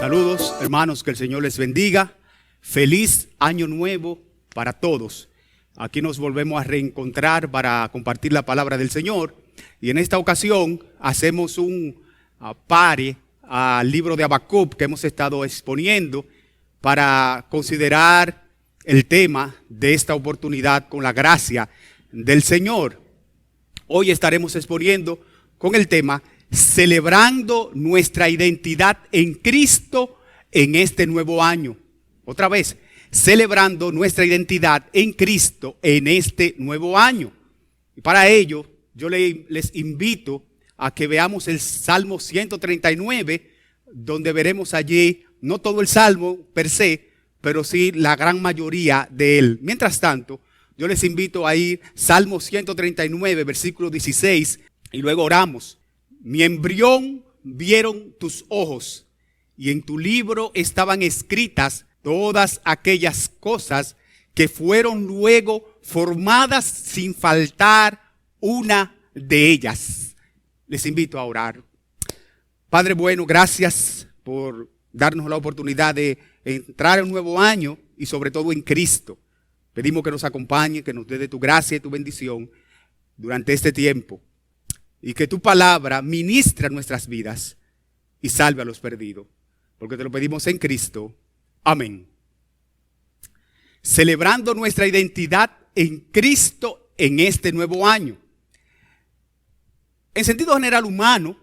Saludos, hermanos, que el Señor les bendiga. Feliz año nuevo para todos. Aquí nos volvemos a reencontrar para compartir la palabra del Señor. Y en esta ocasión hacemos un pare al libro de Habacuc que hemos estado exponiendo para considerar el tema de esta oportunidad con la gracia del Señor. Hoy estaremos exponiendo con el tema celebrando nuestra identidad en Cristo en este nuevo año. Otra vez, celebrando nuestra identidad en Cristo en este nuevo año. Y para ello, yo les invito a que veamos el Salmo 139, donde veremos allí, no todo el Salmo per se, pero sí la gran mayoría de él. Mientras tanto, yo les invito a ir Salmo 139, versículo 16, y luego oramos. Mi embrión vieron tus ojos, y en tu libro estaban escritas todas aquellas cosas que fueron luego formadas sin faltar una de ellas. Les invito a orar. Padre bueno, gracias por darnos la oportunidad de entrar en un nuevo año y sobre todo en Cristo. Pedimos que nos acompañe, que nos dé de tu gracia y tu bendición durante este tiempo. Y que tu palabra ministre nuestras vidas y salve a los perdidos. Porque te lo pedimos en Cristo. Amén. Celebrando nuestra identidad en Cristo en este nuevo año. En sentido general humano,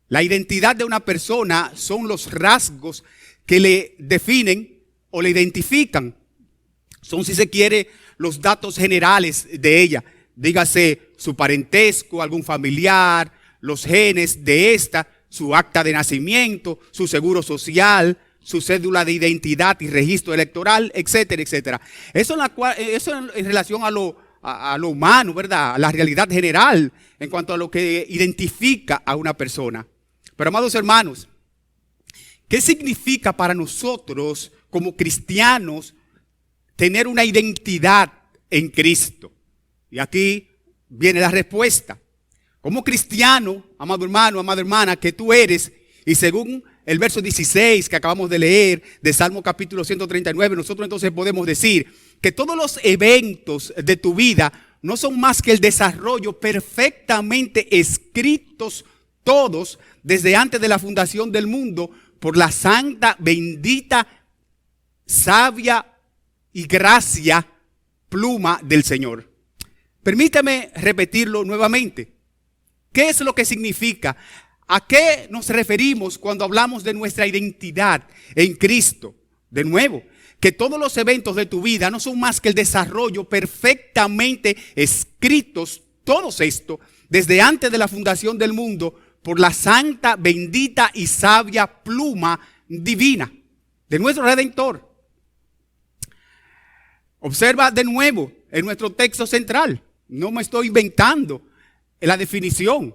la identidad de una persona son los rasgos que le definen o le identifican. Son, si se quiere, los datos generales de ella. Dígase su parentesco, algún familiar, los genes de esta, su acta de nacimiento, su seguro social, su cédula de identidad y registro electoral, etcétera, etcétera. Eso en relación a lo humano, ¿verdad? A la realidad general en cuanto a lo que identifica a una persona. Pero, amados hermanos, ¿qué significa para nosotros como cristianos tener una identidad en Cristo? Y aquí viene la respuesta. Como cristiano, amado hermano, amada hermana, que tú eres, y según el verso 16 que acabamos de leer de Salmo capítulo 139, nosotros entonces podemos decir que todos los eventos de tu vida no son más que el desarrollo perfectamente escritos todos desde antes de la fundación del mundo por la santa, bendita, sabia y gracia pluma del Señor. Permítame repetirlo nuevamente. ¿Qué es lo que significa? ¿A qué nos referimos cuando hablamos de nuestra identidad en Cristo? De nuevo, que todos los eventos de tu vida no son más que el desarrollo perfectamente escritos, todos estos, desde antes de la fundación del mundo, por la santa, bendita y sabia pluma divina de nuestro Redentor. Observa de nuevo en nuestro texto central. No me estoy inventando la definición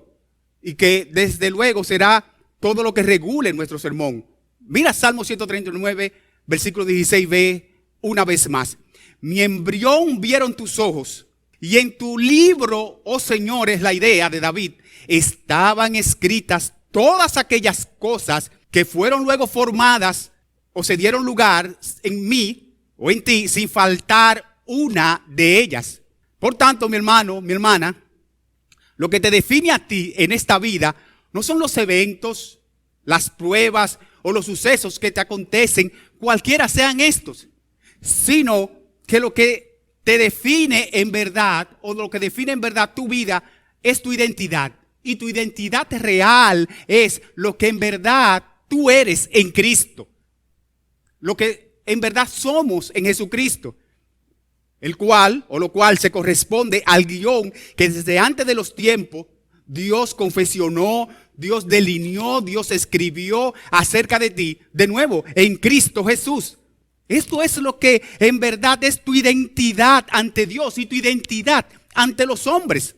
y que desde luego será todo lo que regule nuestro sermón. Mira Salmo 139, versículo 16b una vez más. Mi embrión vieron tus ojos y en tu libro, oh Señor, es la idea de David, estaban escritas todas aquellas cosas que fueron luego formadas o se dieron lugar en mí o en ti sin faltar una de ellas. Por tanto, mi hermano, mi hermana, lo que te define a ti en esta vida no son los eventos, las pruebas o los sucesos que te acontecen, cualquiera sean estos, sino que lo que te define en verdad o lo que define en verdad tu vida es tu identidad. Y tu identidad real es lo que en verdad tú eres en Cristo. Lo que en verdad somos en Jesucristo. El cual, o lo cual se corresponde al guión que desde antes de los tiempos Dios confesionó, Dios delineó, Dios escribió acerca de ti, de nuevo, en Cristo Jesús. Esto es lo que en verdad es tu identidad ante Dios y tu identidad ante los hombres.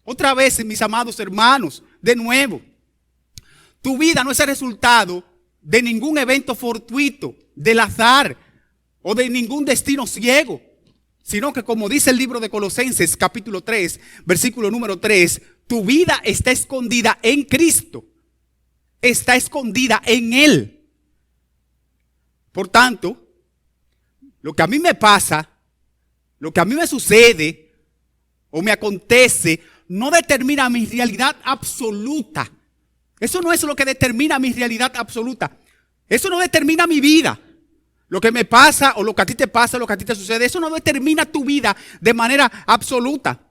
Otra vez, mis amados hermanos, de nuevo, tu vida no es el resultado de ningún evento fortuito, del azar o de ningún destino ciego. Sino que, como dice el libro de Colosenses capítulo 3, versículo número 3, tu vida está escondida en Cristo. está escondida en Él. Por tanto, lo que a mí me pasa, lo que a mí me sucede o me acontece, no determina mi realidad absoluta. Eso no es lo que determina mi realidad absoluta. Eso no determina mi vida. Lo que me pasa o lo que a ti te pasa, lo que a ti te sucede, eso no determina tu vida de manera absoluta.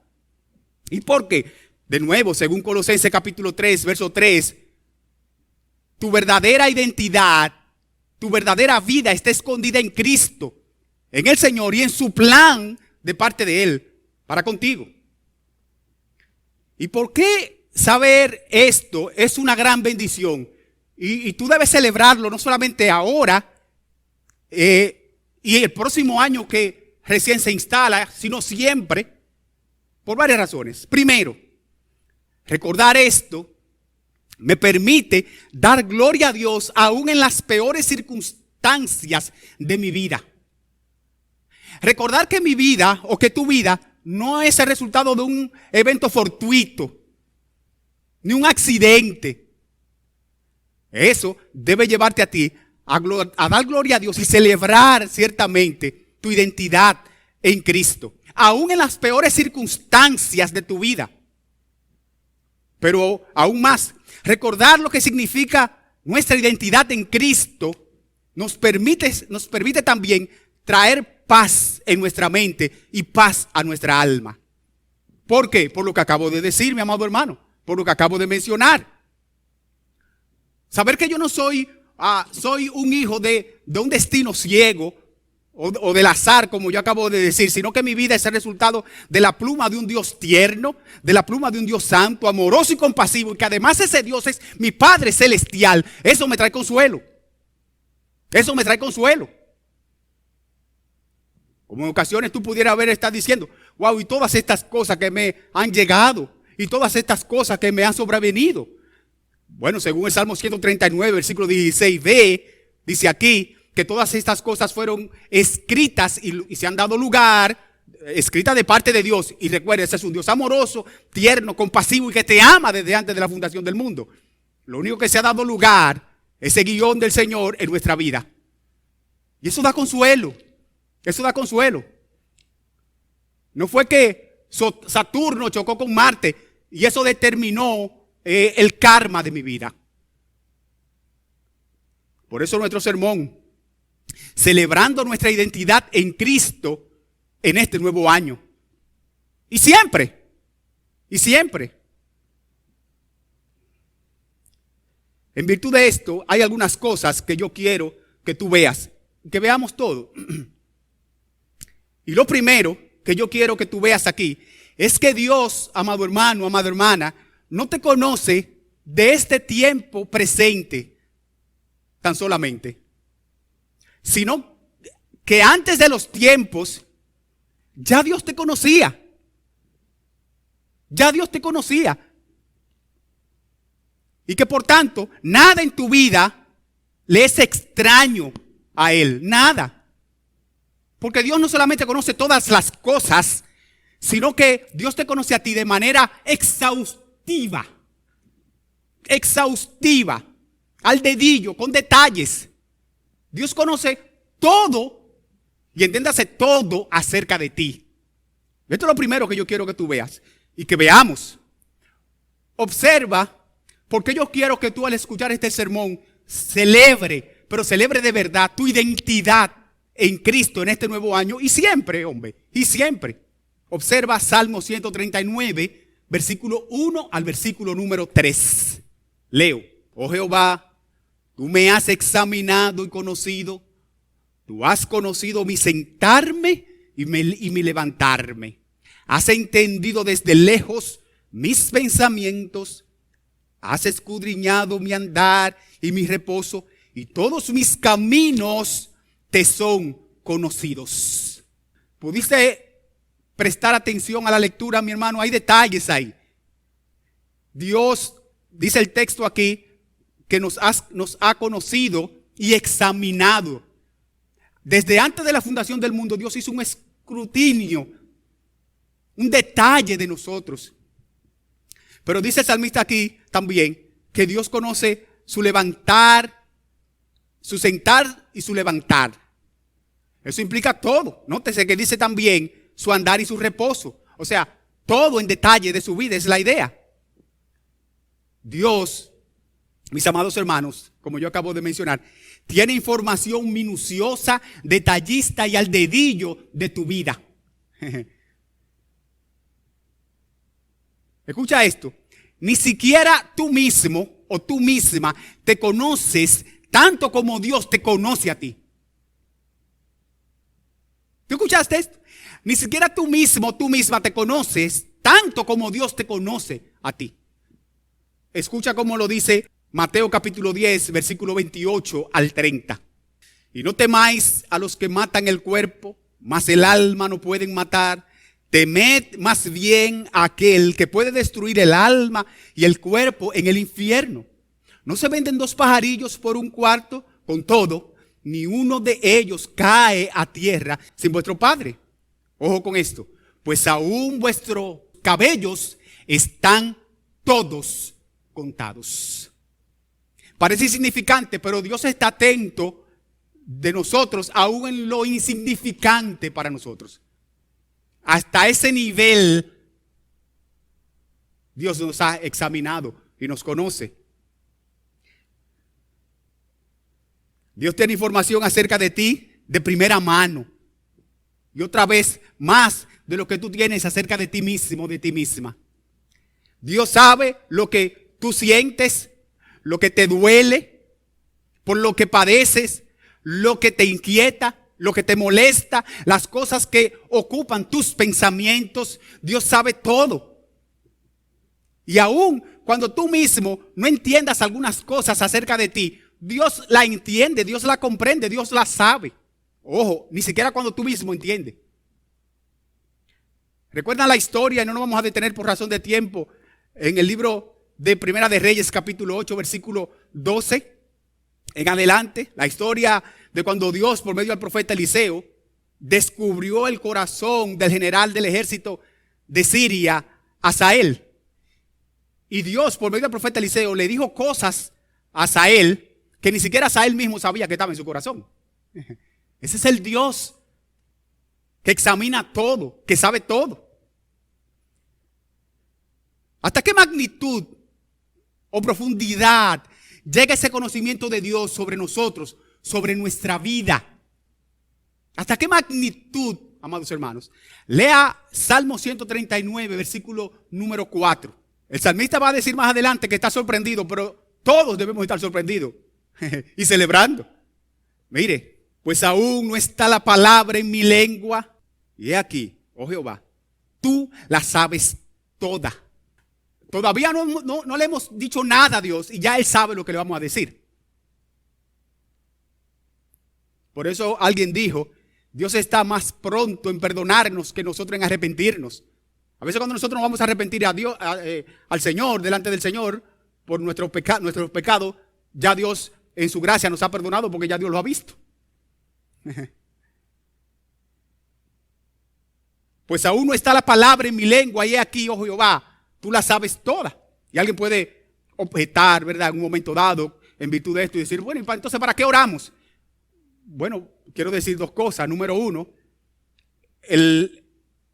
¿Y por qué? De nuevo, según Colosenses capítulo 3, verso 3, tu verdadera identidad, tu verdadera vida está escondida en Cristo, en el Señor y en su plan de parte de Él para contigo. ¿Y por qué saber esto es una gran bendición? Y tú debes celebrarlo no solamente ahora y el próximo año que recién se instala, sino siempre, por varias razones. Primero, recordar esto me permite dar gloria a Dios aún en las peores circunstancias de mi vida. Recordar que mi vida o que tu vida no es el resultado de un evento fortuito, ni un accidente. Eso debe llevarte a ti a dar gloria a Dios y celebrar ciertamente tu identidad en Cristo, aún en las peores circunstancias de tu vida. Pero aún más, recordar lo que significa nuestra identidad en Cristo nos permite también traer paz en nuestra mente y paz a nuestra alma. ¿Por qué? Por lo que acabo de decir, mi amado hermano, por lo que acabo de mencionar. Saber que yo no soy un hijo de un destino ciego o del azar, como yo acabo de decir, sino que mi vida es el resultado de la pluma de un Dios tierno, de la pluma de un Dios santo, amoroso y compasivo, y que además ese Dios es mi Padre celestial. Eso me trae consuelo. Eso me trae consuelo. Como en ocasiones tú pudieras estar diciendo, wow, y todas estas cosas que me han llegado, y todas estas cosas que me han sobrevenido. Bueno, según el Salmo 139, versículo 16b, dice aquí que todas estas cosas fueron escritas y se han dado lugar, escritas de parte de Dios. Y recuerda, ese es un Dios amoroso, tierno, compasivo y que te ama desde antes de la fundación del mundo. Lo único que se ha dado lugar es ese guión del Señor en nuestra vida. Y eso da consuelo. Eso da consuelo. No fue que Saturno chocó con Marte y eso determinó el karma de mi vida. Por eso nuestro sermón, celebrando nuestra identidad en Cristo en este nuevo año. Y siempre. En virtud de esto, hay algunas cosas que yo quiero que tú veas, que veamos todo. Y lo primero que yo quiero que tú veas aquí es que Dios, amado hermano, amada hermana, no te conoce de este tiempo presente tan solamente, sino que antes de los tiempos ya Dios te conocía. Ya Dios te conocía. Y que por tanto, nada en tu vida le es extraño a Él. Nada. Porque Dios no solamente conoce todas las cosas, sino que Dios te conoce a ti de manera exhaustiva. Exhaustiva. Al dedillo, con detalles. Dios conoce todo y entiéndase todo acerca de ti. Esto es lo primero que yo quiero que tú veas y que veamos. Observa, porque yo quiero que tú al escuchar este sermón celebre, pero celebre de verdad tu identidad en Cristo en este nuevo año y siempre, hombre, y siempre. Observa Salmo 139, versículo 1 al versículo número 3. Leo: oh Jehová, tú me has examinado y conocido. Tú has conocido mi sentarme y mi levantarme. Has entendido desde lejos mis pensamientos. Has escudriñado mi andar y mi reposo. Y todos mis caminos te son conocidos. ¿Pudiste prestar atención a la lectura, mi hermano? Hay detalles ahí. Dios, dice el texto aquí, que nos ha conocido y examinado. Desde antes de la fundación del mundo, Dios hizo un escrutinio, un detalle de nosotros. Pero dice el salmista aquí también que Dios conoce su levantar, su sentar y su levantar. Eso implica todo. Nótese que dice también su andar y su reposo. O sea, todo en detalle de su vida es la idea. Dios, mis amados hermanos, como yo acabo de mencionar, tiene información minuciosa, detallista y al dedillo de tu vida. Escucha esto. Ni siquiera tú mismo o tú misma te conoces tanto como Dios te conoce a ti. ¿Tú escuchaste esto? Ni siquiera tú mismo, tú misma te conoces tanto como Dios te conoce a ti. Escucha cómo lo dice Mateo capítulo 10, versículo 28 al 30. Y no temáis a los que matan el cuerpo, mas el alma no pueden matar. Temed más bien a aquel que puede destruir el alma y el cuerpo en el infierno. ¿No se venden 2 pajarillos por un cuarto? Con todo, ni uno de ellos cae a tierra sin vuestro Padre. Ojo con esto, pues aún vuestros cabellos están todos contados. Parece insignificante, pero Dios está atento de nosotros, aún en lo insignificante para nosotros. Hasta ese nivel Dios nos ha examinado y nos conoce. Dios tiene información acerca de ti de primera mano. Y otra vez, más de lo que tú tienes acerca de ti mismo, de ti misma. Dios sabe lo que tú sientes, lo que te duele, por lo que padeces, lo que te inquieta, lo que te molesta, las cosas que ocupan tus pensamientos. Dios sabe todo. Y aún cuando tú mismo no entiendas algunas cosas acerca de ti, Dios la entiende, Dios la comprende, Dios la sabe. Ojo, ni siquiera cuando tú mismo entiendes. ¿Recuerdan la historia? Y no nos vamos a detener por razón de tiempo. En el libro de Primera de Reyes, capítulo 8, versículo 12. En adelante, la historia de cuando Dios, por medio del profeta Eliseo, descubrió el corazón del general del ejército de Siria, Asael. Y Dios, por medio del profeta Eliseo, le dijo cosas a Asael que ni siquiera Asael mismo sabía que estaba en su corazón. Ese es el Dios que examina todo, que sabe todo. ¿Hasta qué magnitud o profundidad llega ese conocimiento de Dios sobre nosotros, sobre nuestra vida? ¿Hasta qué magnitud, amados hermanos? Lea Salmo 139, versículo número 4. El salmista va a decir más adelante que está sorprendido, pero todos debemos estar sorprendidos y celebrando. Mire, pues aún no está la palabra en mi lengua. Y he aquí, oh Jehová, tú la sabes toda. Todavía no le hemos dicho nada a Dios y ya Él sabe lo que le vamos a decir. Por eso alguien dijo, Dios está más pronto en perdonarnos que nosotros en arrepentirnos. A veces cuando nosotros nos vamos a arrepentir a Dios, al Señor, delante del Señor, por nuestros pecados, ya Dios en su gracia nos ha perdonado porque ya Dios lo ha visto. Pues aún no está la palabra en mi lengua y he aquí, oh Jehová, tú la sabes toda. Y alguien puede objetar, ¿verdad? En un momento dado, en virtud de esto y decir, bueno, entonces ¿para qué oramos? Bueno, quiero decir 2 cosas. Número 1, el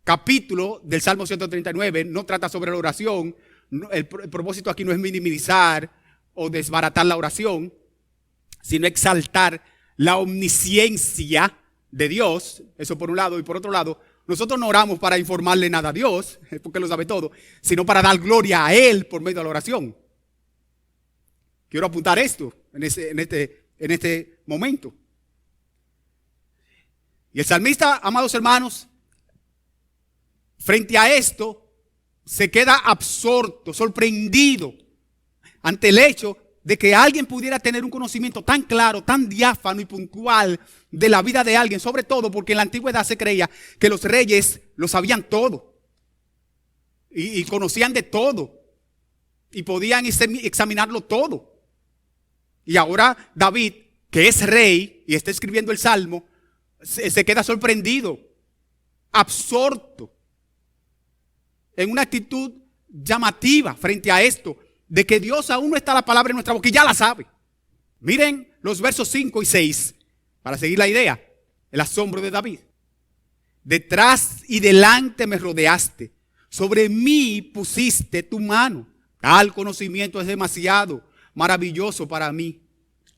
capítulo del Salmo 139 no trata sobre la oración. El propósito aquí no es minimizar o desbaratar la oración, sino exaltar la omnisciencia de Dios. Eso por un lado. Y por otro lado, nosotros no oramos para informarle nada a Dios, porque Él lo sabe todo, sino para dar gloria a Él por medio de la oración. Quiero apuntar esto en este momento. Y el salmista, amados hermanos, frente a esto, se queda absorto, sorprendido ante el hecho de que alguien pudiera tener un conocimiento tan claro, tan diáfano y puntual de la vida de alguien, sobre todo porque en la antigüedad se creía que los reyes lo sabían todo y conocían de todo y podían examinarlo todo. Y ahora David, que es rey y está escribiendo el Salmo, se queda sorprendido, absorto, en una actitud llamativa frente a esto, de que Dios aún no está la palabra en nuestra boca y ya la sabe. Miren los versos 5 y 6 para seguir la idea. El asombro de David. Detrás y delante me rodeaste. Sobre mí pusiste tu mano. Tal conocimiento es demasiado maravilloso para mí.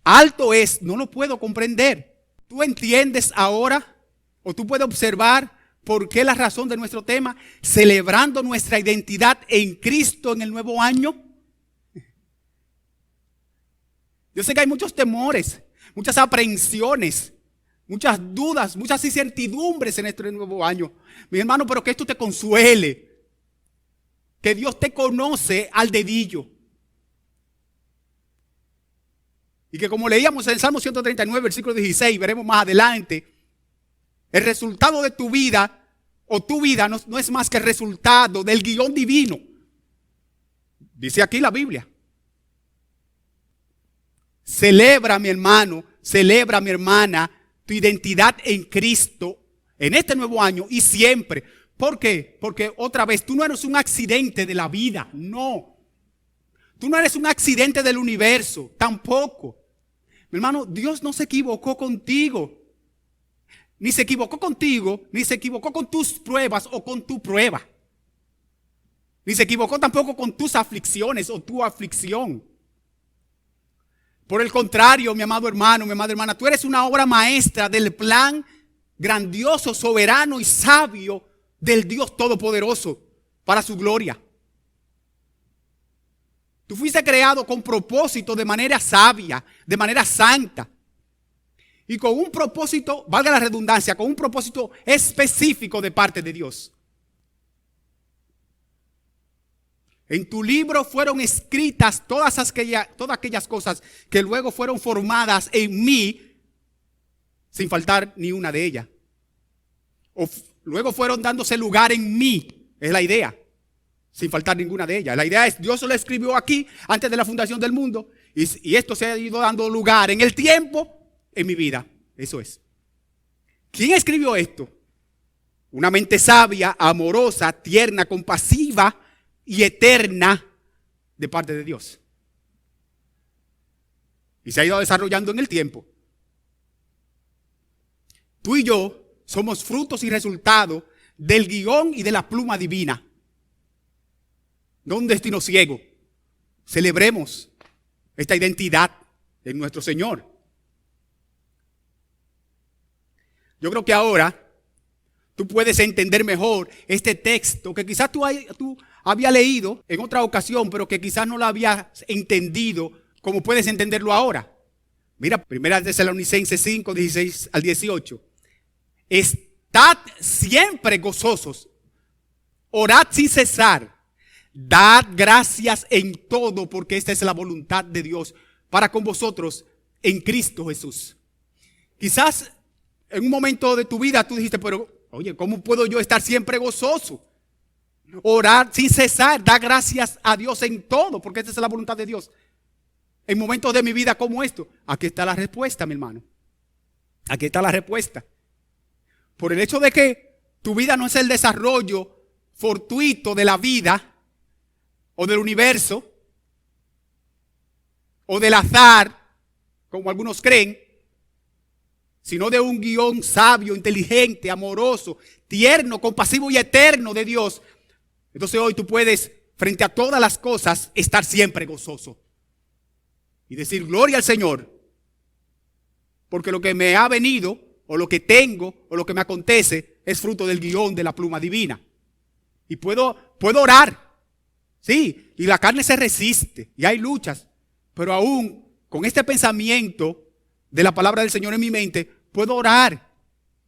Alto es, no lo puedo comprender. ¿Tú entiendes ahora? ¿O tú puedes observar por qué la razón de nuestro tema? Celebrando nuestra identidad en Cristo en el nuevo año. Yo sé que hay muchos temores, muchas aprehensiones, muchas dudas, muchas incertidumbres en este nuevo año. Mi hermano, pero que esto te consuele. Que Dios te conoce al dedillo. Y que como leíamos en el Salmo 139, versículo 16, veremos más adelante, el resultado de tu vida o tu vida no es más que el resultado del guión divino. Dice aquí la Biblia. Celebra, mi hermano, celebra, mi hermana, tu identidad en Cristo en este nuevo año y siempre. ¿Por qué? Porque otra vez, tú no eres un accidente de la vida, no. Tú no eres un accidente del universo, tampoco. Mi hermano, Dios no se equivocó contigo. Ni se equivocó contigo, ni se equivocó con tus pruebas o con tu prueba. Ni se equivocó tampoco con tus aflicciones o tu aflicción. Por el contrario, mi amado hermano, mi amada hermana, tú eres una obra maestra del plan grandioso, soberano y sabio del Dios Todopoderoso para su gloria. Tú fuiste creado con propósito de manera sabia, de manera santa. Y con un propósito, valga la redundancia, con un propósito específico de parte de Dios. En tu libro fueron escritas todas aquellas cosas que luego fueron formadas en mí, sin faltar ni una de ellas. Luego fueron dándose lugar en mí, es la idea, sin faltar ninguna de ellas. La idea es, Dios lo escribió aquí antes de la fundación del mundo y esto se ha ido dando lugar en el tiempo, en mi vida. Eso es. ¿Quién escribió esto? Una mente sabia, amorosa, tierna, compasiva y eterna de parte de Dios. Y se ha ido desarrollando en el tiempo. Tú y yo somos frutos y resultados del guión y de la pluma divina. No un destino ciego. Celebremos esta identidad en nuestro Señor. Yo creo que ahora tú puedes entender mejor este texto que quizás tú habías leído en otra ocasión, pero que quizás no lo habías entendido como puedes entenderlo ahora. Mira, 1 Tesalonicenses 5, 16 al 18. Estad siempre gozosos, orad sin cesar, dad gracias en todo, porque esta es la voluntad de Dios para con vosotros en Cristo Jesús. Quizás en un momento de tu vida tú dijiste, pero oye, ¿cómo puedo yo estar siempre gozoso? Orar sin cesar, dar gracias a Dios en todo, porque esta es la voluntad de Dios. En momentos de mi vida como esto, aquí está la respuesta, mi hermano. Aquí está la respuesta. Por el hecho de que tu vida no es el desarrollo fortuito de la vida o del universo o del azar, como algunos creen, sino de un guión sabio, inteligente, amoroso, tierno, compasivo y eterno de Dios. Entonces hoy tú puedes, frente a todas las cosas, estar siempre gozoso y decir gloria al Señor, porque lo que me ha venido, o lo que tengo, o lo que me acontece, es fruto del guión de la pluma divina. Y puedo orar, sí, y la carne se resiste, y hay luchas, pero aún con este pensamiento de la palabra del Señor en mi mente, puedo orar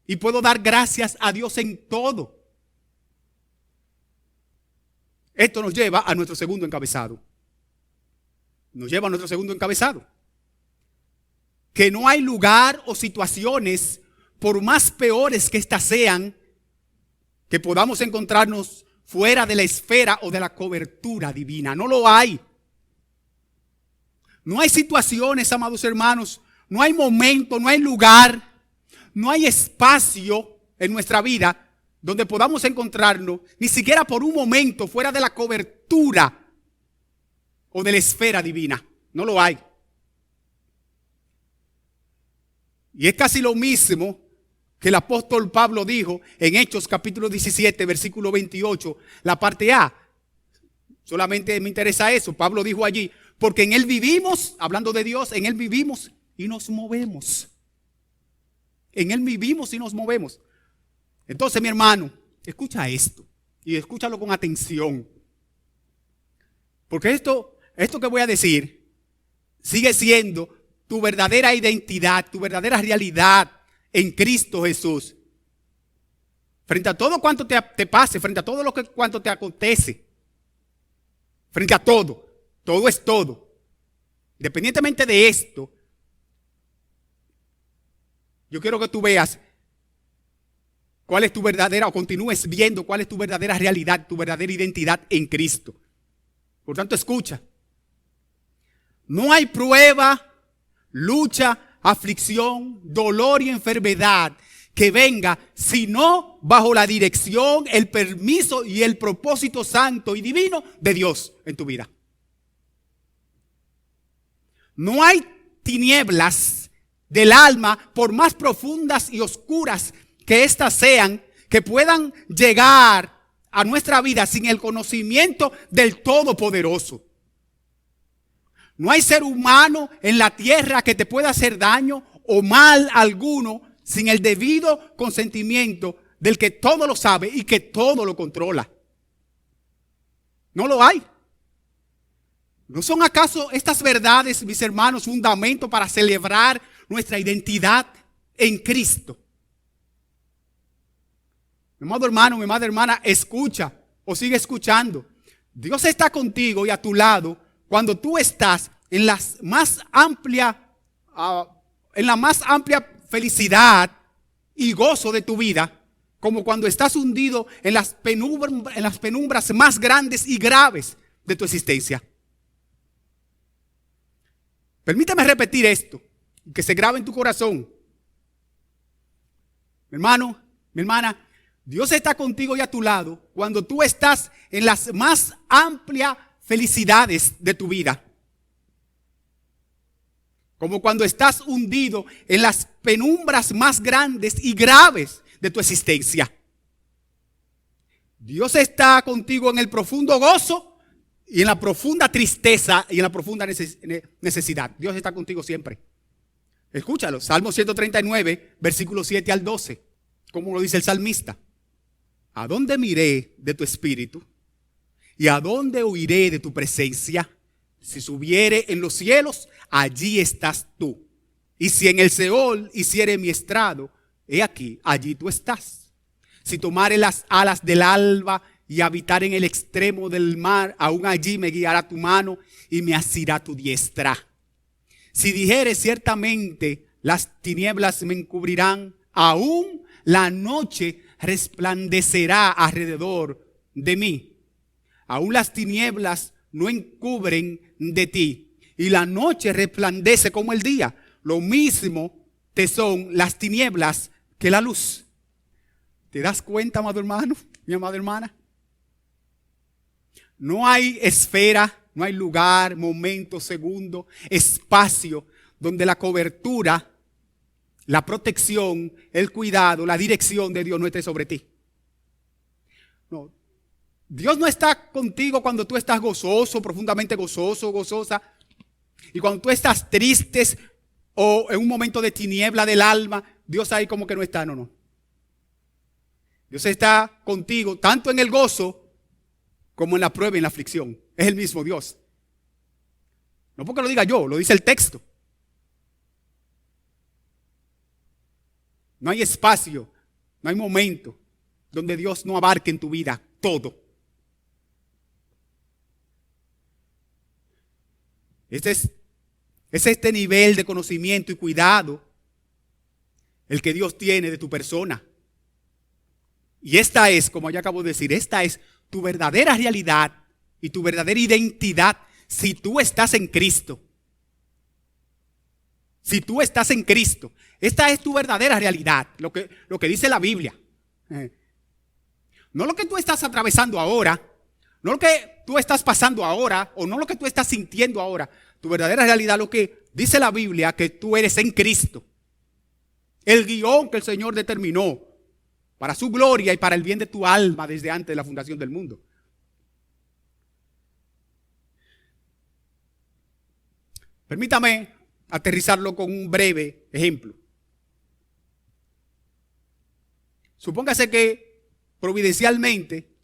y puedo dar gracias a Dios en todo. Esto nos lleva a nuestro segundo encabezado. Que no hay lugar o situaciones, por más peores que éstas sean, que podamos encontrarnos fuera de la esfera o de la cobertura divina. No lo hay. No hay situaciones, amados hermanos, no hay momento, no hay lugar, no hay espacio en nuestra vida donde podamos encontrarnos, ni siquiera por un momento, fuera de la cobertura o de la esfera divina. No lo hay. Y es casi lo mismo que el apóstol Pablo dijo en Hechos capítulo 17, versículo 28, la parte A. Solamente me interesa eso. Pablo dijo allí, porque en Él vivimos, hablando de Dios, en Él vivimos y nos movemos. En Él vivimos y nos movemos. Entonces, mi hermano, escucha esto y escúchalo con atención. Porque esto que voy a decir sigue siendo tu verdadera identidad, tu verdadera realidad en Cristo Jesús. Frente a todo cuanto te pase, frente a todo cuanto te acontece, frente a todo es todo. Independientemente de esto, yo quiero que tú veas cuál es tu verdadera, o continúes viendo cuál es tu verdadera realidad, tu verdadera identidad en Cristo. Por tanto, escucha. No hay prueba, lucha, aflicción, dolor y enfermedad que venga sino bajo la dirección, el permiso y el propósito santo y divino de Dios en tu vida. No hay tinieblas del alma, por más profundas y oscuras que éstas sean, que puedan llegar a nuestra vida sin el conocimiento del Todopoderoso. No hay ser humano en la tierra que te pueda hacer daño o mal alguno sin el debido consentimiento del que todo lo sabe y que todo lo controla. No lo hay. ¿No son acaso estas verdades, mis hermanos, fundamento para celebrar nuestra identidad en Cristo? Mi amado hermano, mi amada hermana, escucha o sigue escuchando. Dios está contigo y a tu lado cuando tú estás en la más amplia felicidad y gozo de tu vida, como cuando estás hundido en las penumbras más grandes y graves de tu existencia. Permítame repetir esto, que se grabe en tu corazón. Mi hermano, mi hermana, Dios está contigo y a tu lado cuando tú estás en las más amplias felicidades de tu vida. Como cuando estás hundido en las penumbras más grandes y graves de tu existencia. Dios está contigo en el profundo gozo y en la profunda tristeza y en la profunda necesidad. Dios está contigo siempre. Escúchalo, Salmo 139, versículos 7 al 12. Como lo dice el salmista. ¿A dónde miré de tu espíritu? ¿Y a dónde huiré de tu presencia? Si subiere en los cielos, allí estás tú. Y si en el Seol hiciere mi estrado, he aquí, allí tú estás. Si tomare las alas del alba y habitar en el extremo del mar, aún allí me guiará tu mano y me asirá tu diestra. Si dijere ciertamente las tinieblas me encubrirán, aún la noche resplandecerá alrededor de mí. Aún las tinieblas no encubren de ti, y la noche resplandece como el día. Lo mismo te son las tinieblas que la luz. ¿Te das cuenta, amado hermano, mi amada hermana? No hay esfera, no hay lugar, momento, segundo, espacio donde la cobertura, la protección, el cuidado, la dirección de Dios no esté sobre ti. No. Dios no está contigo cuando tú estás gozoso, profundamente gozoso, gozosa. Y cuando tú estás triste o en un momento de tiniebla del alma, Dios ahí como que no está, no. Dios está contigo tanto en el gozo como en la prueba y en la aflicción. Es el mismo Dios. No porque lo diga yo, lo dice el texto. No hay espacio, no hay momento donde Dios no abarque en tu vida todo. Es este nivel de conocimiento y cuidado el que Dios tiene de tu persona. Y esta es, como ya acabo de decir, esta es tu verdadera realidad y tu verdadera identidad si tú estás en Cristo. Si tú estás en Cristo, esta es tu verdadera realidad, lo que dice la Biblia. No lo que tú estás atravesando ahora, No lo que tú estás pasando ahora, o no lo que tú estás sintiendo ahora. Tu verdadera realidad, lo que dice la Biblia, que tú eres en Cristo. El guión que el Señor determinó para su gloria y para el bien de tu alma desde antes de la fundación del mundo. Permítame aterrizarlo con un breve ejemplo. Supóngase que providencialmente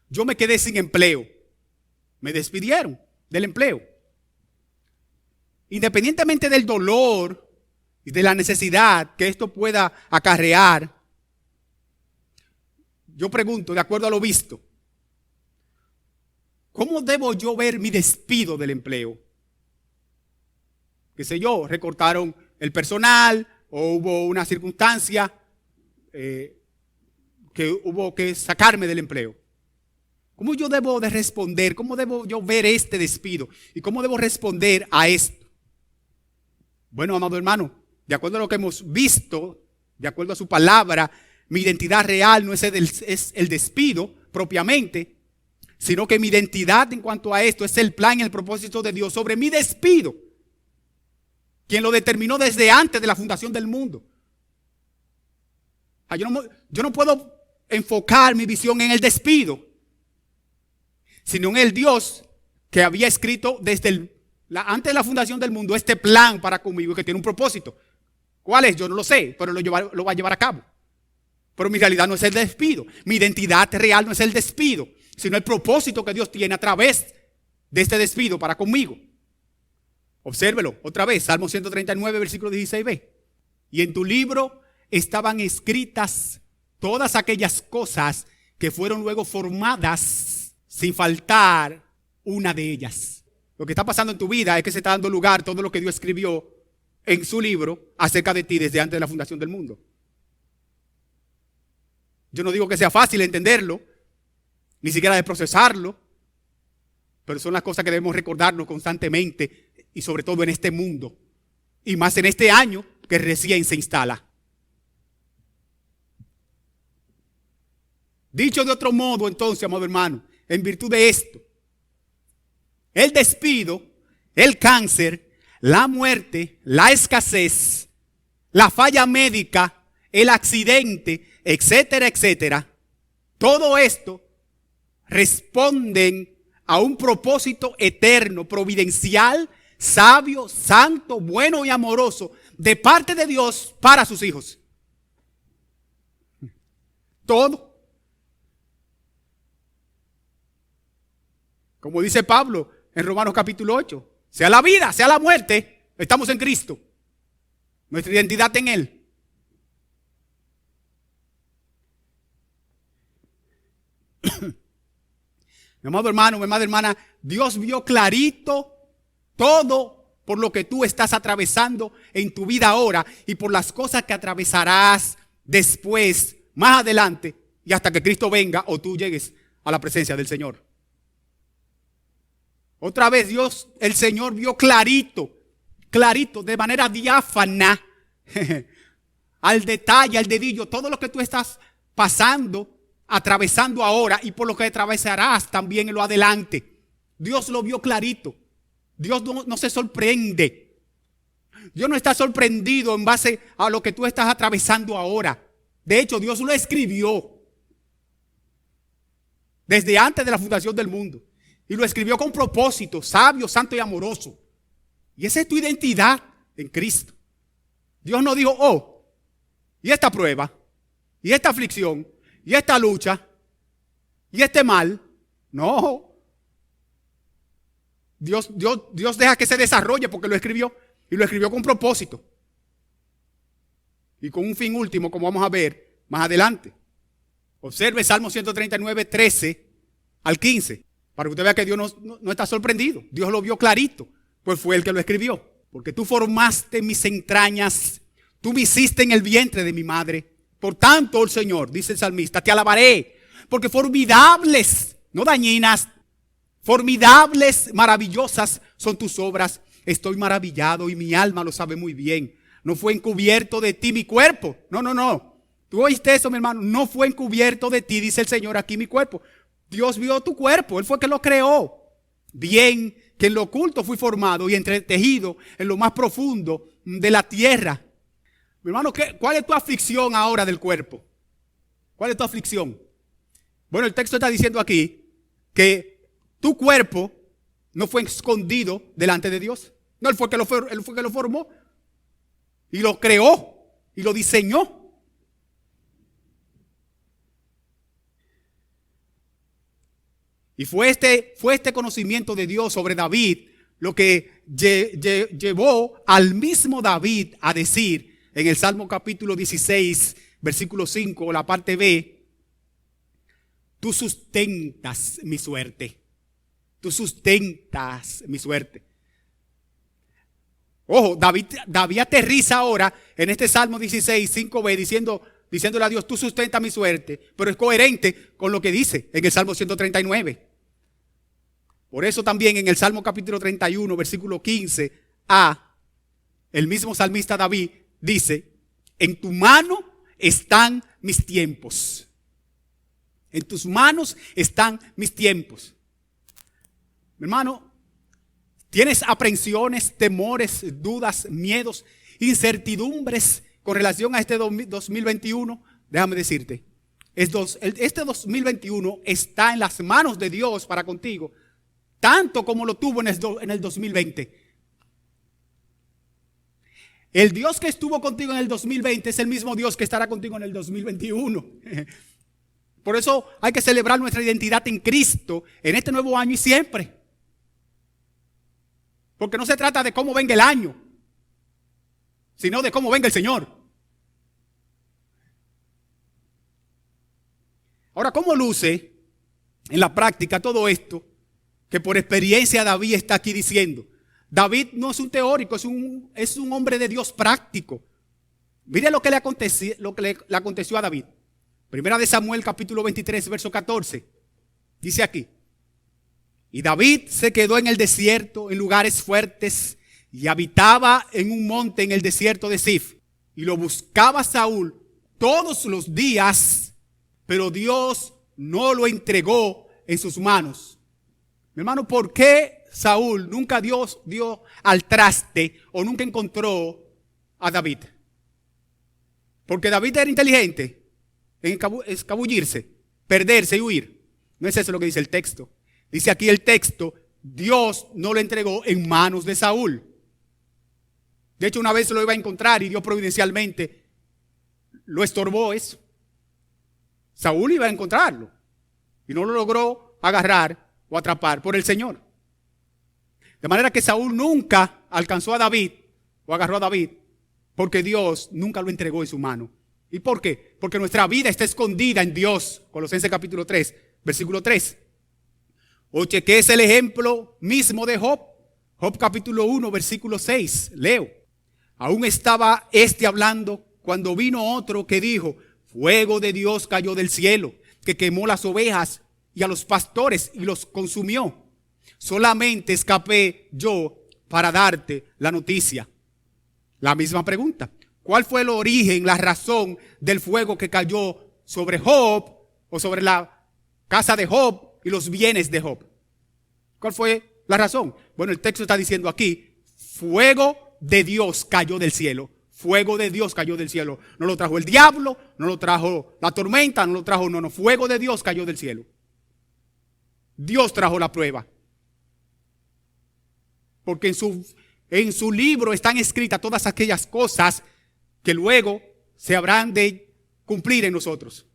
yo me quedé sin empleo. Me despidieron del empleo. Independientemente del dolor y de la necesidad que esto pueda acarrear, yo pregunto, de acuerdo a lo visto, ¿cómo debo yo ver mi despido del empleo? Qué sé yo, recortaron el personal o hubo una circunstancia que hubo que sacarme del empleo. ¿Cómo yo debo de responder? ¿Cómo debo yo ver este despido? ¿Y cómo debo responder a esto? Bueno, amado hermano, de acuerdo a lo que hemos visto, de acuerdo a su palabra, mi identidad real no es el despido propiamente, sino que mi identidad en cuanto a esto es el plan y el propósito de Dios sobre mi despido, quien lo determinó desde antes de la fundación del mundo. Yo no puedo enfocar mi visión en el despido, sino en el Dios que había escrito desde antes de la fundación del mundo este plan para conmigo, que tiene un propósito. ¿Cuál es? Yo no lo sé, pero lo va a llevar a cabo. Pero mi realidad no es el despido. Mi identidad real no es el despido, sino el propósito que Dios tiene a través de este despido para conmigo. Obsérvelo otra vez, Salmo 139, versículo 16b. Y en tu libro estaban escritas todas aquellas cosas que fueron luego formadas sin faltar una de ellas. Lo que está pasando en tu vida es que se está dando lugar todo lo que Dios escribió en su libro acerca de ti desde antes de la fundación del mundo. Yo no digo que sea fácil entenderlo, ni siquiera de procesarlo, pero son las cosas que debemos recordarnos constantemente y sobre todo en este mundo y más en este año que recién se instala. Dicho de otro modo, entonces, amado hermano, en virtud de esto, el despido, el cáncer, la muerte, la escasez, la falla médica, el accidente, etcétera, etcétera, todo esto responden a un propósito eterno, providencial, sabio, santo, bueno y amoroso de parte de Dios para sus hijos. Todo. Como dice Pablo en Romanos capítulo 8, sea la vida, sea la muerte, estamos en Cristo. Nuestra identidad en Él. Mi amado hermano, mi amada hermana, Dios vio clarito todo por lo que tú estás atravesando en tu vida ahora y por las cosas que atravesarás después, más adelante y hasta que Cristo venga o tú llegues a la presencia del Señor. Otra vez Dios, el Señor vio clarito, de manera diáfana, al detalle, al dedillo, todo lo que tú estás pasando, atravesando ahora y por lo que atravesarás también en lo adelante. Dios lo vio clarito. Dios no se sorprende. Dios no está sorprendido en base a lo que tú estás atravesando ahora. De hecho, Dios lo escribió desde antes de la fundación del mundo. Y lo escribió con propósito, sabio, santo y amoroso. Y esa es tu identidad en Cristo. Dios no dijo, oh, y esta prueba, y esta aflicción, y esta lucha, y este mal. No. Dios deja que se desarrolle porque lo escribió. Y lo escribió con propósito. Y con un fin último, como vamos a ver más adelante. Observe Salmo 139, 13 al 15. Para que usted vea que Dios no está sorprendido. Dios lo vio clarito. Pues fue Él que lo escribió. Porque tú formaste mis entrañas. Tú me hiciste en el vientre de mi madre. Por tanto, oh Señor, dice el salmista, te alabaré. Porque formidables, no dañinas, formidables, maravillosas son tus obras. Estoy maravillado y mi alma lo sabe muy bien. No fue encubierto de ti mi cuerpo. No. ¿Tú oíste eso, mi hermano? No fue encubierto de ti, dice el Señor, aquí mi cuerpo. Dios vio tu cuerpo, Él fue que lo creó. Bien que en lo oculto fui formado y entretejido en lo más profundo de la tierra. Mi hermano, ¿cuál es tu aflicción ahora del cuerpo? ¿Cuál es tu aflicción? Bueno, el texto está diciendo aquí que tu cuerpo no fue escondido delante de Dios. No, Él fue que lo formó y lo creó y lo diseñó. Y fue este conocimiento de Dios sobre David lo que llevó al mismo David a decir en el Salmo capítulo 16, versículo 5, la parte B: tú sustentas mi suerte. Tú sustentas mi suerte. Ojo, David aterriza ahora en este Salmo 16, 5b, diciéndole a Dios, tú sustentas mi suerte, pero es coherente con lo que dice en el Salmo 139. Por eso también en el Salmo capítulo 31, versículo 15a, el mismo salmista David dice: en tu mano están mis tiempos. En tus manos están mis tiempos. Mi hermano, ¿tienes aprensiones, temores, dudas, miedos, incertidumbres con relación a este 2021? Déjame decirte, este 2021 está en las manos de Dios para contigo, tanto como lo tuvo en el 2020. El Dios que estuvo contigo en el 2020 es el mismo Dios que estará contigo en el 2021. Por eso hay que celebrar nuestra identidad en Cristo en este nuevo año y siempre. Porque no se trata de cómo venga el año, sino de cómo venga el Señor. Ahora, ¿cómo luce en la práctica todo esto que por experiencia David está aquí diciendo? David no es un teórico, es un hombre de Dios práctico. Mire lo que le aconteció a David. Primera de Samuel capítulo 23, verso 14. Dice aquí: y David se quedó en el desierto, en lugares fuertes, y habitaba en un monte en el desierto de Sif. Y lo buscaba Saúl todos los días, pero Dios no lo entregó en sus manos. Mi hermano, ¿por qué Saúl nunca Dios dio al traste o nunca encontró a David? Porque David era inteligente en escabullirse, perderse y huir. No es eso lo que dice el texto. Dice aquí el texto: Dios no lo entregó en manos de Saúl. De hecho, una vez lo iba a encontrar y Dios providencialmente lo estorbó eso. Saúl iba a encontrarlo y no lo logró agarrar o atrapar por el Señor. De manera que Saúl nunca alcanzó a David o agarró a David, porque Dios nunca lo entregó en su mano. ¿Y por qué? Porque nuestra vida está escondida en Dios. Colosenses capítulo 3, versículo 3. O cheque es el ejemplo mismo de Job. Job capítulo 1, versículo 6. Leo: aún estaba hablando cuando vino otro que dijo: fuego de Dios cayó del cielo, que quemó las ovejas y a los pastores y los consumió. Solamente escapé yo para darte la noticia. La misma pregunta: ¿cuál fue el origen, la razón del fuego que cayó sobre Job o sobre la casa de Job y los bienes de Job? ¿Cuál fue la razón? Bueno, el texto está diciendo aquí: fuego de Dios cayó del cielo. Fuego de Dios cayó del cielo. No lo trajo el diablo, no lo trajo la tormenta, no lo trajo, no. Fuego de Dios cayó del cielo. Dios trajo la prueba. Porque en su libro están escritas todas aquellas cosas que luego se habrán de cumplir en nosotros.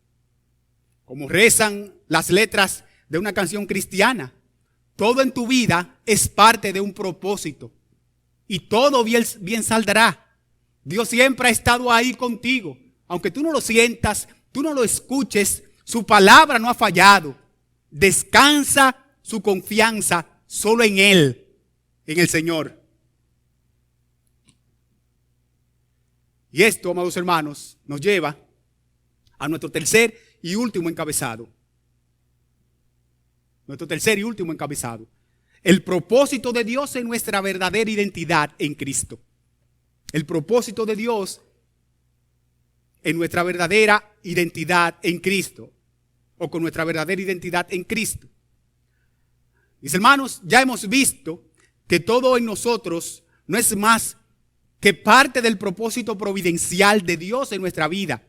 Como rezan las letras de una canción cristiana: todo en tu vida es parte de un propósito y todo bien saldrá. Dios siempre ha estado ahí contigo. Aunque tú no lo sientas, tú no lo escuches, su palabra no ha fallado. Descansa su confianza solo en Él, en el Señor. Y esto, amados hermanos, nos lleva a nuestro tercer y último encabezado. Nuestro tercer y último encabezado: el propósito de Dios en nuestra verdadera identidad en Cristo. El propósito de Dios en nuestra verdadera identidad en Cristo. o con nuestra verdadera identidad en Cristo. Mis hermanos, ya hemos visto que todo en nosotros no es más que parte del propósito providencial de Dios en nuestra vida.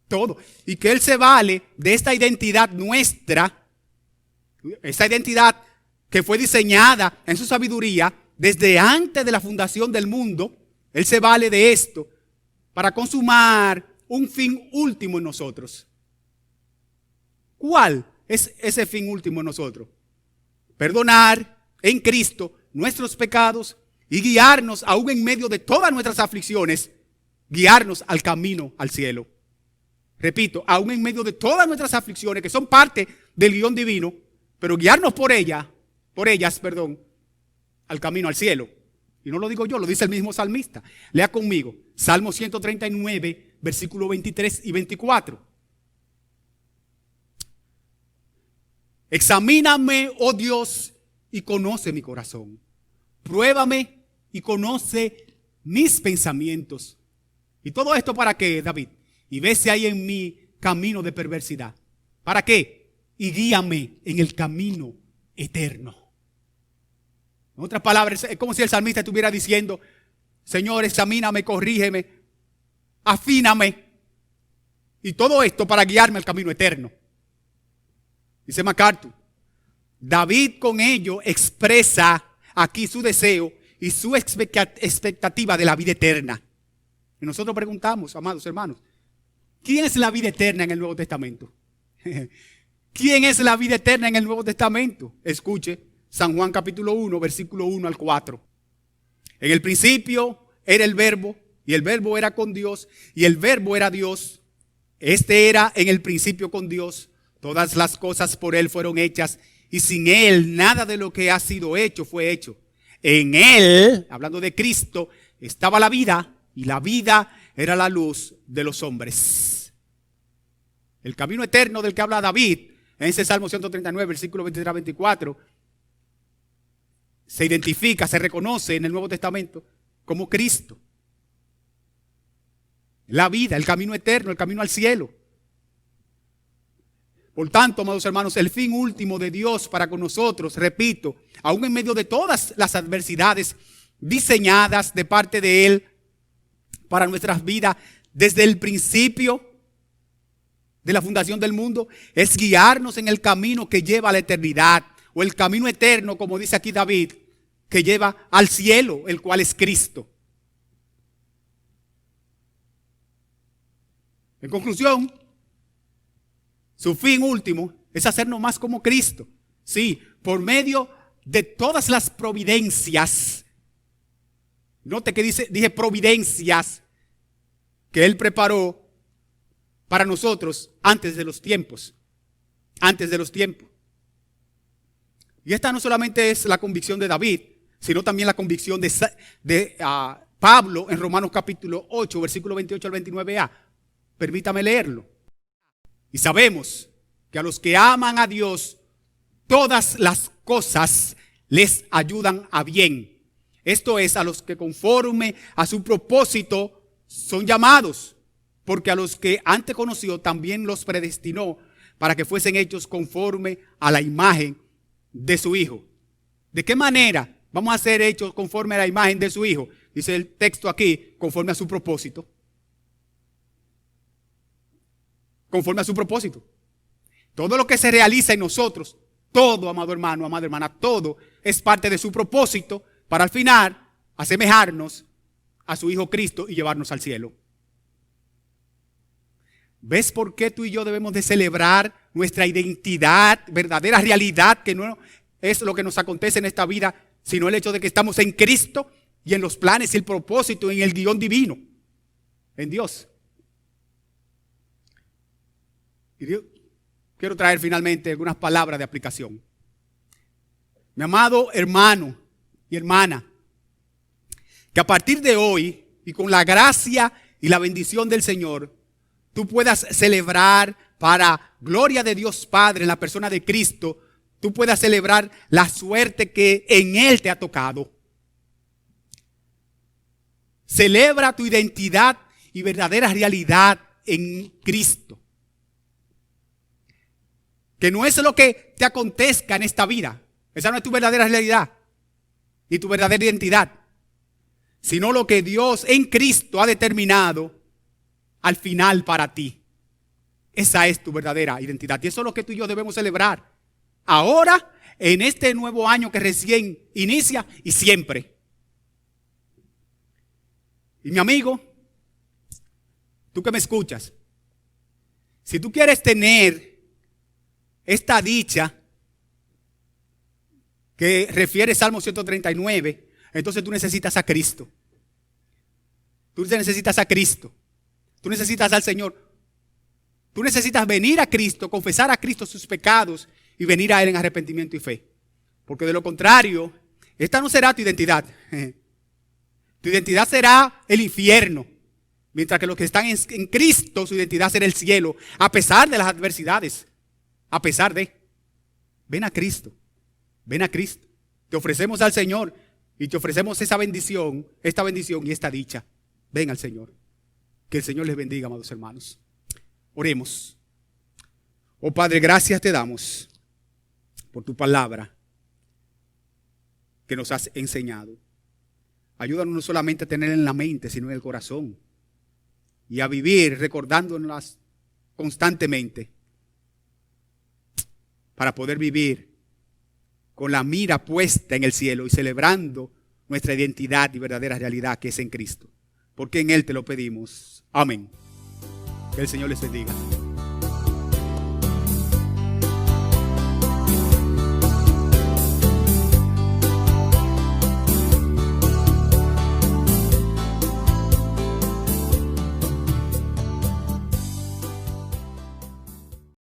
Todo. Y que Él se vale de esta identidad nuestra, esta identidad que fue diseñada en su sabiduría desde antes de la fundación del mundo. Él se vale de esto para consumar un fin último en nosotros. ¿Cuál es ese fin último en nosotros? Perdonar en Cristo nuestros pecados y guiarnos aún en medio de todas nuestras aflicciones, guiarnos al camino al cielo. Repito, aún en medio de todas nuestras aflicciones que son parte del guión divino, pero guiarnos por ellas, al camino al cielo. Y no lo digo yo, lo dice el mismo salmista. Lea conmigo, Salmo 139, versículos 23 y 24. Examíname, oh Dios, y conoce mi corazón. Pruébame y conoce mis pensamientos. ¿Y todo esto para qué, David? Y ve si hay en mí camino de perversidad. ¿Para qué? Y guíame en el camino eterno. En otras palabras, es como si el salmista estuviera diciendo: Señor, examíname, corrígeme, afíname. Y todo esto para guiarme al camino eterno. Dice MacArthur, David con ello expresa aquí su deseo y su expectativa de la vida eterna. Y nosotros preguntamos, amados hermanos, ¿quién es la vida eterna en el Nuevo Testamento? ¿Quién es la vida eterna en el Nuevo Testamento? Escuche, San Juan capítulo 1, versículo 1 al 4. En el principio era el Verbo, y el Verbo era con Dios, y el Verbo era Dios. Este era en el principio con Dios. Todas las cosas por Él fueron hechas, y sin Él nada de lo que ha sido hecho fue hecho. En Él, hablando de Cristo, estaba la vida, y la vida era la luz de los hombres. El camino eterno del que habla David, en ese Salmo 139, versículo 23 a 24, se identifica, se reconoce en el Nuevo Testamento como Cristo. La vida, el camino eterno, el camino al cielo. Por tanto, amados hermanos, el fin último de Dios para con nosotros, repito, aún en medio de todas las adversidades diseñadas de parte de Él para nuestras vidas desde el principio de la fundación del mundo, es guiarnos en el camino que lleva a la eternidad, o el camino eterno, como dice aquí David, que lleva al cielo, el cual es Cristo. En conclusión, su fin último es hacernos más como Cristo. Sí, por medio de todas las providencias. Note que dije providencias que Él preparó para nosotros antes de los tiempos. Antes de los tiempos. Y esta no solamente es la convicción de David, sino también la convicción de Pablo en Romanos capítulo 8, versículo 28 al 29a. Permítame leerlo. Y sabemos que a los que aman a Dios, todas las cosas les ayudan a bien. Esto es, a los que conforme a su propósito son llamados. Porque a los que antes conoció también los predestinó para que fuesen hechos conforme a la imagen de su Hijo. ¿De qué manera vamos a ser hechos conforme a la imagen de su Hijo? Dice el texto aquí, conforme a su propósito. Conforme a su propósito. Todo lo que se realiza en nosotros, todo, amado hermano, amada hermana, todo es parte de su propósito para al final asemejarnos a su Hijo Cristo y llevarnos al cielo. ¿Ves por qué tú y yo debemos de celebrar nuestra identidad, verdadera realidad, que no es lo que nos acontece en esta vida, sino el hecho de que estamos en Cristo y en los planes y el propósito, en el guión divino, en Dios? Y quiero traer finalmente algunas palabras de aplicación. Mi amado hermano y hermana, que a partir de hoy y con la gracia y la bendición del Señor, tú puedas celebrar para gloria de Dios Padre en la persona de Cristo, tú puedas celebrar la suerte que en Él te ha tocado. Celebra tu identidad y verdadera realidad en Cristo. Que no es lo que te acontezca en esta vida. Esa no es tu verdadera realidad, ni tu verdadera identidad. Sino lo que Dios en Cristo ha determinado al final para ti. Esa es tu verdadera identidad. Y eso es lo que tú y yo debemos celebrar. Ahora, en este nuevo año que recién inicia y siempre. Y mi amigo, tú que me escuchas, si tú quieres tener esta dicha que refiere Salmo 139, entonces tú necesitas a Cristo. Tú necesitas a Cristo. Tú necesitas al Señor. Tú necesitas venir a Cristo, confesar a Cristo sus pecados y venir a Él en arrepentimiento y fe. Porque de lo contrario, esta no será tu identidad. Tu identidad será el infierno. Mientras que los que están en Cristo, su identidad será el cielo. A pesar de las adversidades. A pesar de. Ven a Cristo. Ven a Cristo. Te ofrecemos al Señor y te ofrecemos esa bendición, esta bendición y esta dicha. Ven al Señor. Que el Señor les bendiga, amados hermanos. Oremos. Oh Padre, gracias te damos por tu palabra que nos has enseñado. Ayúdanos no solamente a tenerla en la mente, sino en el corazón. Y a vivir recordándolas constantemente. Para poder vivir con la mira puesta en el cielo y celebrando nuestra identidad y verdadera realidad que es en Cristo. Porque en Él te lo pedimos. Amén. Que el Señor les bendiga.